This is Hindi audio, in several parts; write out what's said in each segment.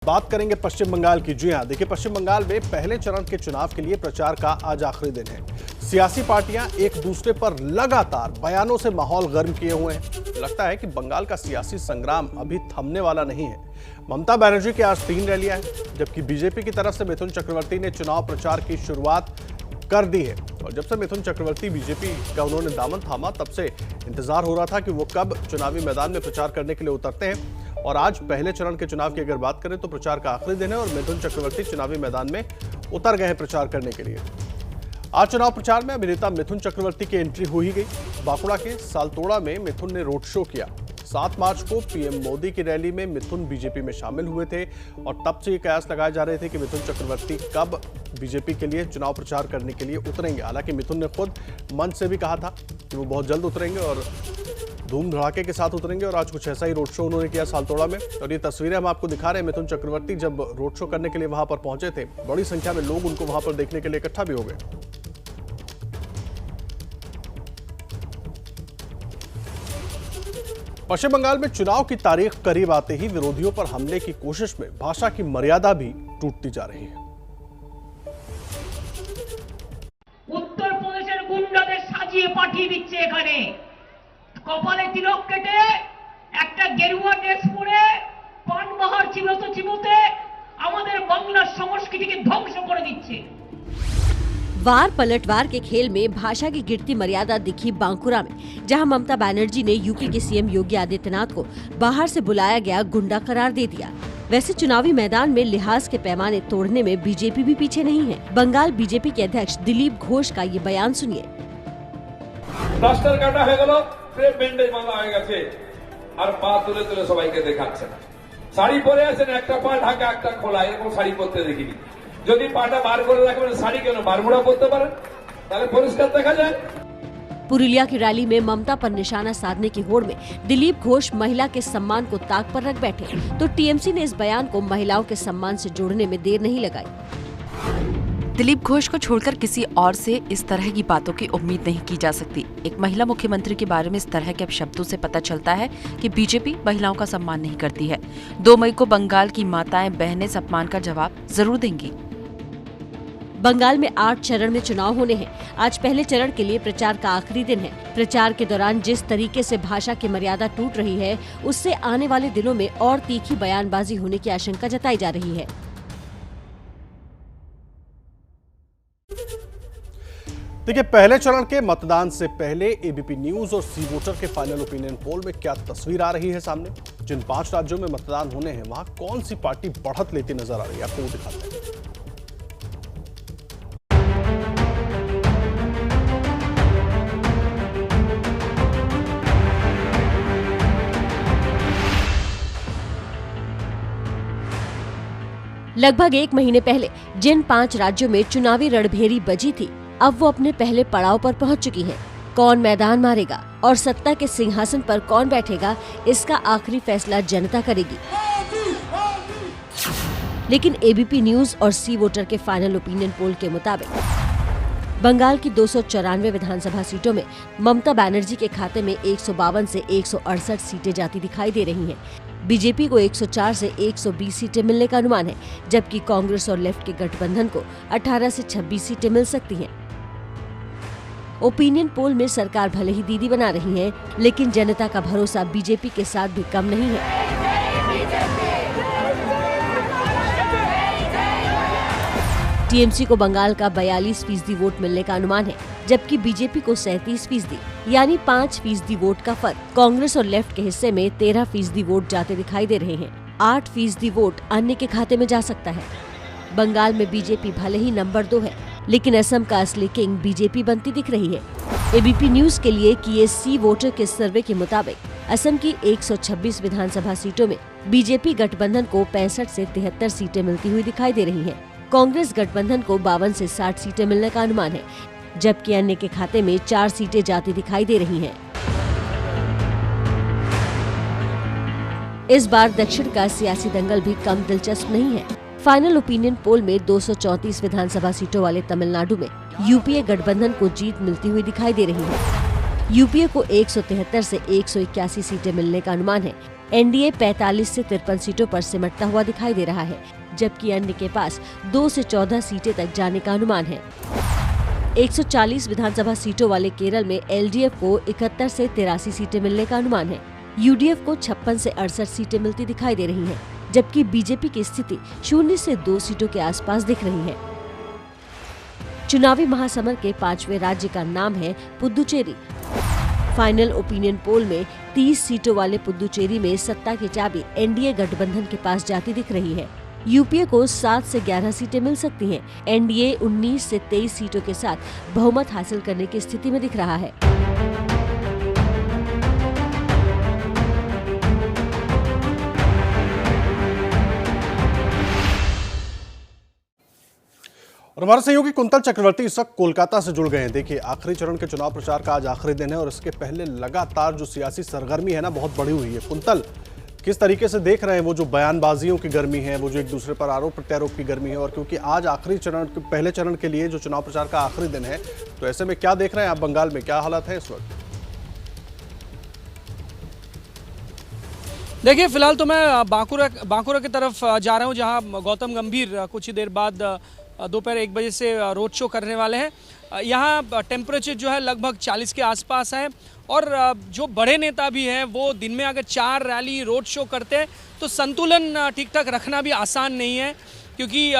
बात करेंगे पश्चिम बंगाल की। जी हां, देखिए पश्चिम बंगाल में पहले चरण के चुनाव के लिए प्रचार का आज आखिरी दिन है। सियासी पार्टियां एक दूसरे पर लगातार बयानों से माहौल गर्म किए हुए हैं। लगता है कि बंगाल का सियासी संग्राम अभी थमने वाला नहीं है। ममता बनर्जी की आज 3 रैलियां हैं, जबकि बीजेपी की तरफ से मिथुन चक्रवर्ती ने चुनाव प्रचार की शुरुआत कर दी है। और जब से मिथुन चक्रवर्ती बीजेपी का उन्होंने दामन थामा, तब से इंतजार हो रहा था कि वो कब चुनावी मैदान में प्रचार करने के लिए उतरते हैं। और आज पहले चरण के चुनाव की अगर बात करें तो प्रचार का आखिरी दिन है और मिथुन चक्रवर्ती चुनावी मैदान में उतर गए हैं प्रचार करने के लिए। आज चुनाव प्रचार में अभिनेता मिथुन चक्रवर्ती की एंट्री हो ही गई। बांकुड़ा के सालतोड़ा में मिथुन ने रोड शो किया। 7 मार्च को पीएम मोदी की रैली में मिथुन बीजेपी में शामिल हुए थे और तब से ये कयास लगाए जा रहे थे कि मिथुन चक्रवर्ती कब बीजेपी के लिए चुनाव प्रचार करने के लिए उतरेंगे। हालांकि मिथुन ने खुद मंच से भी कहा था कि वो बहुत जल्द उतरेंगे और धूम धड़ाके के साथ उतरेंगे। और आज कुछ ऐसा ही रोड शो उन्होंने किया सालतोड़ा में। और ये तस्वीरें हम आपको दिखा रहे हैं। मिथुन चक्रवर्ती जब रोड शो करने के लिए वहां पर पहुंचे थे, बड़ी संख्या में लोग उनको वहां पर देखने के लिए इकट्ठा भी हो गए। पश्चिम बंगाल में चुनाव की तारीख करीब आते ही विरोधियों पर हमले की कोशिश में भाषा की मर्यादा भी टूटती जा रही है। उत्तर प्रदेश गुंडाদের সাজিয়ে পাঠিয়ে দিচ্ছে এখানে কপালে তিলক কেটে একটা গেরুয়া ড্রেস পরে পানবাহার চিবোতে চিবোতে আমাদের বাংলার সংস্কৃতিকে ধ্বংস করে দিচ্ছে। वार पलटवार के खेल में भाषा की गिरती मर्यादा दिखी बांकुरा में, जहां ममता बनर्जी ने यूपी के सीएम योगी आदित्यनाथ को बाहर से बुलाया गया गुंडा करार दे दिया। वैसे चुनावी मैदान में लिहाज के पैमाने तोड़ने में बीजेपी भी पीछे नहीं है। बंगाल बीजेपी के अध्यक्ष दिलीप घोष का ये बयान सुनिए। प्लास्टर काटा হয়ে গেল, প্রেম ব্যান্ডেজ বাঁধা হয়ে গেছে আর পা তুলে তুলে সবাইকে দেখাচ্ছেন। শাড়ি পরে আছেন, একটা পা ঢাকা একটা খোলা, এরকম শাড়ি পরতে দেখিনি। যদি পাটা বার করে রাখবেন, শাড়ি কেন বারমুড়া পরতে পারেন, তাহলে পরিষ্কার দেখা যায়। पुरुलिया की रैली में ममता पर निशाना साधने की होड़ में दिलीप घोष महिला के सम्मान को ताक पर रख बैठे, तो टीएमसी ने इस बयान को महिलाओं के सम्मान से जोड़ने में देर नहीं लगाई। दिलीप घोष को छोड़कर किसी और से इस तरह की बातों की उम्मीद नहीं की जा सकती। एक महिला मुख्यमंत्री के बारे में इस तरह के शब्दों से पता चलता है कि बीजेपी महिलाओं का सम्मान नहीं करती है। 2 मई को बंगाल की माताएं बहनें सम्मान का जवाब जरूर देंगी। बंगाल में 8 चरण में चुनाव होने हैं। आज पहले चरण के लिए प्रचार का आखिरी दिन है। प्रचार के दौरान जिस तरीके से भाषा की मर्यादा टूट रही है, उससे आने वाले दिनों में और तीखी बयानबाजी होने की आशंका जताई जा रही है। देखिए, पहले चरण के मतदान से पहले एबीपी न्यूज और सी वोटर के फाइनल ओपिनियन पोल में क्या तस्वीर आ रही है सामने। जिन 5 राज्यों में मतदान होने हैं, वहां कौन सी पार्टी बढ़त लेती नजर आ रही है, आपको वो दिखाते हैं। लगभग 1 महीने पहले जिन 5 राज्यों में चुनावी रणभेरी बजी थी, अब वो अपने पहले पड़ाव पर पहुंच चुकी है। कौन मैदान मारेगा और सत्ता के सिंहासन पर कौन बैठेगा, इसका आखिरी फैसला जनता करेगी। लेकिन एबीपी न्यूज और सी वोटर के फाइनल ओपिनियन पोल के मुताबिक बंगाल की 294 विधानसभा सीटों में ममता बनर्जी के खाते में 152 से 168 सीटें जाती दिखाई दे रही हैं। बीजेपी को 104 से 120 सीटें मिलने का अनुमान है, जबकि कांग्रेस और लेफ्ट के गठबंधन को 18 से 26 सीटें मिल सकती हैं। ओपिनियन पोल में सरकार भले ही दीदी बना रही है, लेकिन जनता का भरोसा बीजेपी के साथ भी कम नहीं है। टीएमसी को बंगाल का 42% वोट मिलने का अनुमान है, जबकि बीजेपी को 37%, यानी 5% वोट का फर्क। कांग्रेस और लेफ्ट के हिस्से में 13% वोट जाते दिखाई दे रहे हैं। 8% वोट अन्य के खाते में जा सकता है। बंगाल में बीजेपी भले ही नंबर 2 है, लेकिन असम का असली किंग बीजेपी बनती दिख रही है। एबीपी न्यूज के लिए किए सी वोटर के सर्वे के मुताबिक असम की 126 विधानसभा सीटों में बीजेपी गठबंधन को 65 से 73 सीटें मिलती हुई दिखाई दे रही हैं। कांग्रेस गठबंधन को 52 से 60 सीटें मिलने का अनुमान है, जबकि अन्य के खाते में 4 सीटें जाती दिखाई दे रही हैं। इस बार दक्षिण का सियासी दंगल भी कम दिलचस्प नहीं है। फाइनल ओपिनियन पोल में 234 विधानसभा सीटों वाले तमिलनाडु में यूपीए गठबंधन को जीत मिलती हुई दिखाई दे रही है। यूपीए को 173 से 181 सीटें मिलने का अनुमान है, एनडीए 45 से 53 सीटों पर सिमटता हुआ दिखाई दे रहा है, जबकि अन्य के पास 2 से 14 सीटें तक जाने का अनुमान है। 140 विधानसभा सीटों वाले केरल में एलडीएफ को 71 से 83 सीटें मिलने का अनुमान है। यूडीएफ को 56 से 68 सीटें मिलती दिखाई दे रही हैं, जबकि बीजेपी की स्थिति 0 से 2 सीटों के आसपास दिख रही है। चुनावी महासमर के 5वें राज्य का नाम है पुदुचेरी। फाइनल ओपिनियन पोल में 30 सीटों वाले पुदुचेरी में सत्ता की चाबी एनडीए गठबंधन के पास जाती दिख रही है। यूपीए को 7 से 11 सीटें मिल सकती हैं। एनडीए 19 से 23 सीटों के साथ बहुमत हासिल करने की स्थिति में दिख रहा है। और हमारे सहयोगी कुंतल चक्रवर्ती इस वक्त कोलकाता से जुड़ गए हैं। देखिए, आखिरी चरण के चुनाव प्रचार का आज आखिरी दिन है और इसके पहले लगातार जो सियासी सरगर्मी है ना, बहुत बढ़ी हुई है। कुंतल, किस तरीके से देख रहे हैं वो जो बयानबाजियों की गर्मी है, वो जो एक दूसरे पर आरोप प्रत्यारोप की गर्मी है, और क्योंकि आज आखिरी चरण, पहले चरण के लिए जो चुनाव प्रचार का आखिरी दिन है, तो ऐसे में क्या देख रहे हैं आप बंगाल में, क्या हालात है इस वक्त? देखिए, फिलहाल तो मैं बांकुरा की तरफ जा रहा हूं, जहां गौतम गंभीर कुछ ही देर बाद दोपहर 1 बजे से रोड शो करने वाले हैं। यहाँ टेम्परेचर जो है लगभग 40 के आसपास है, और जो बड़े नेता भी हैं वो दिन में अगर 4 रैली रोड शो करते हैं तो संतुलन ठीक ठाक रखना भी आसान नहीं है, क्योंकि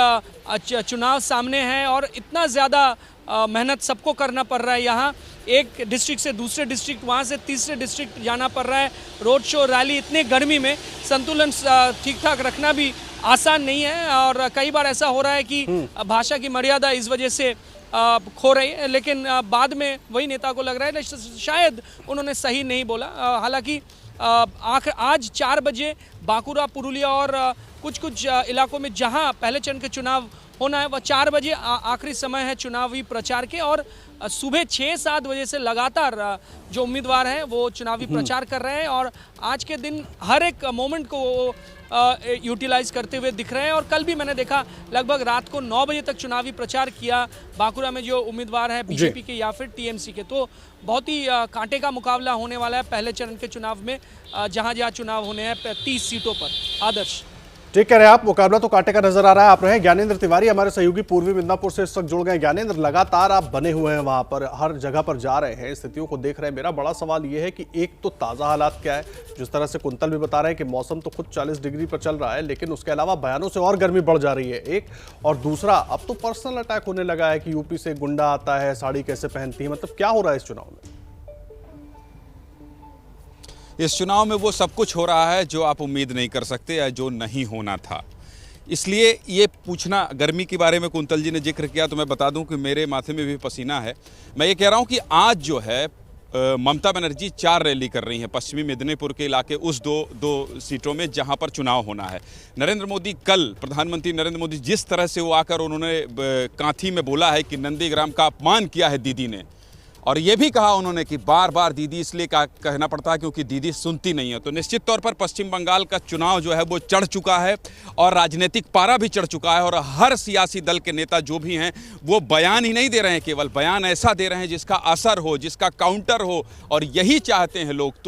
चुनाव सामने है और इतना ज़्यादा मेहनत सबको करना पड़ रहा है। यहाँ एक डिस्ट्रिक्ट से दूसरे डिस्ट्रिक्ट, वहाँ से तीसरे डिस्ट्रिक्ट जाना पड़ रहा है। रोड शो रैली, इतने गर्मी में संतुलन ठीक ठाक रखना भी आसान नहीं है, और कई बार ऐसा हो रहा है कि भाषा की मर्यादा इस वजह से खो रही है। लेकिन बाद में वही नेता को लग रहा है शायद उन्होंने सही नहीं बोला। हालांकि आज 4 बजे बांकुरा, पुरुलिया और कुछ इलाकों में जहां पहले चरण के चुनाव होना है, वह 4 बजे आखिरी समय है चुनावी प्रचार के, और सुबह 6-7 बजे से लगातार जो उम्मीदवार हैं वो चुनावी प्रचार कर रहे हैं, और आज के दिन हर एक मोमेंट को यूटिलाइज करते हुए दिख रहे हैं। और कल भी मैंने देखा लगभग रात को 9 बजे तक चुनावी प्रचार किया बांकुरा में जो उम्मीदवार है बीजेपी के या फिर टीएमसी के। तो बहुत ही कांटे का मुकाबला होने वाला है पहले चरण के चुनाव में, जहां चुनाव होने हैं 30 सीटों पर। आदर्श, ठीक कह रहे हैं आप, मुकाबला तो कांटे का नजर आ रहा है। आप रहे ज्ञानेंद्र तिवारी हमारे सहयोगी पूर्वी मिदनापुर से इस वक्त जुड़ गए। ज्ञानेंद्र, लगातार आप बने हुए हैं वहां पर, हर जगह पर जा रहे हैं, स्थितियों को देख रहे हैं। मेरा बड़ा सवाल यह है कि एक तो ताज़ा हालात क्या है, जिस तरह से कुंतल भी बता रहे हैं कि मौसम तो खुद 40 डिग्री पर चल रहा है, लेकिन उसके अलावा बयानों से और गर्मी बढ़ जा रही है एक, और दूसरा अब तो पर्सनल अटैक होने लगा है कि यूपी से गुंडा आता है, साड़ी कैसे पहनती है, मतलब क्या हो रहा है इस चुनाव में? इस चुनाव में वो सब कुछ हो रहा है जो आप उम्मीद नहीं कर सकते या जो नहीं होना था। इसलिए ये पूछना, गर्मी के बारे में कुंतल जी ने जिक्र किया, तो मैं बता दूं कि मेरे माथे में भी पसीना है। मैं ये कह रहा हूं कि आज जो है ममता बनर्जी 4 रैली कर रही हैं पश्चिमी मिदनीपुर के इलाके, उस दो सीटों में जहां पर चुनाव होना है। नरेंद्र मोदी, कल प्रधानमंत्री नरेंद्र मोदी जिस तरह से वो आकर उन्होंने कांथी में बोला है कि नंदीग्राम का अपमान किया है दीदी ने, और ये भी कहा उन्होंने कि बार बार दीदी इसलिए कहना पड़ता है क्योंकि दीदी सुनती नहीं है। तो निश्चित तौर पर पश्चिम बंगाल का चुनाव जो है वो चढ़ चुका है, और राजनीतिक पारा भी चढ़ चुका है, और हर सियासी दल के नेता जो भी हैं वो बयान ही नहीं दे रहे हैं, केवल बयान ऐसा दे रहे हैं जिसका असर हो, जिसका काउंटर हो, और यही चाहते हैं लोग।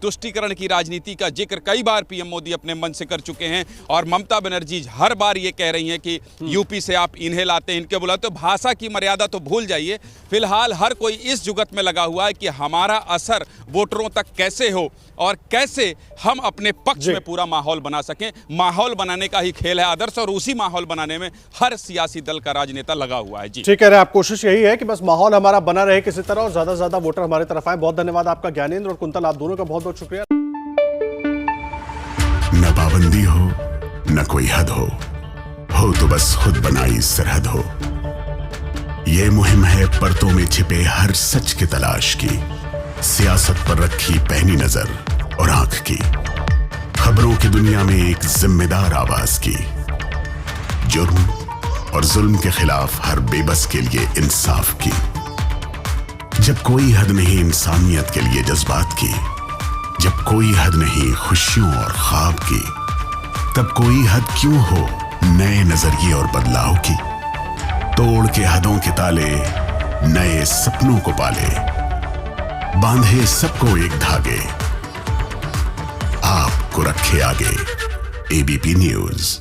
तुष्टीकरण की राजनीति का जिक्र कई बार पीएम मोदी अपने मन से कर चुके हैं, और ममता बनर्जी हर बार ये कह रही हैं कि यूपी से आप इन्हें लाते हैं, इनके बुलाते। तो भाषा की मर्यादा तो भूल जाइए। फिलहाल हर कोई इस जुगत में लगा हुआ है कि हमारा असर वोटरों तक कैसे हो और कैसे हम अपने पक्ष में पूरा माहौल बना सकें। माहौल बनाने का ही खेल है आदर्श, और उसी माहौल बनाने में हर सियासी दल का राजनेता लगा हुआ है। जी ठीक कह रहे हैं आप, कोशिश यही है कि बस माहौल हमारा बना रहे किसी तरह, और ज्यादा से ज्यादा वोटर हमारे तरफ आए। बहुत धन्यवाद आपका ज्ञानेंद्र और कुंतल, आप दोनों का बहुत बहुत शुक्रिया। न पाबंदी हो न कोई हद हो तो बस खुद बनाई सरहद हो। ये मुहिम है परतों में छिपे हर सच की तलाश की, सियासत पर रखी पैनी नजर और आंख की, खबरों की दुनिया में एक जिम्मेदार आवाज की, जुर्म और जुल्म के खिलाफ हर बेबस के लिए इंसाफ की। जब कोई हद नहीं इंसानियत के लिए जज्बात की, जब कोई हद नहीं खुशियों और ख्वाब की, तब कोई हद क्यों हो नए नजरिए और बदलाव की। तोड़ के हदों के ताले नए सपनों को पाले, बांधे सबको एक धागे। आप को रखे आगे। ABP news.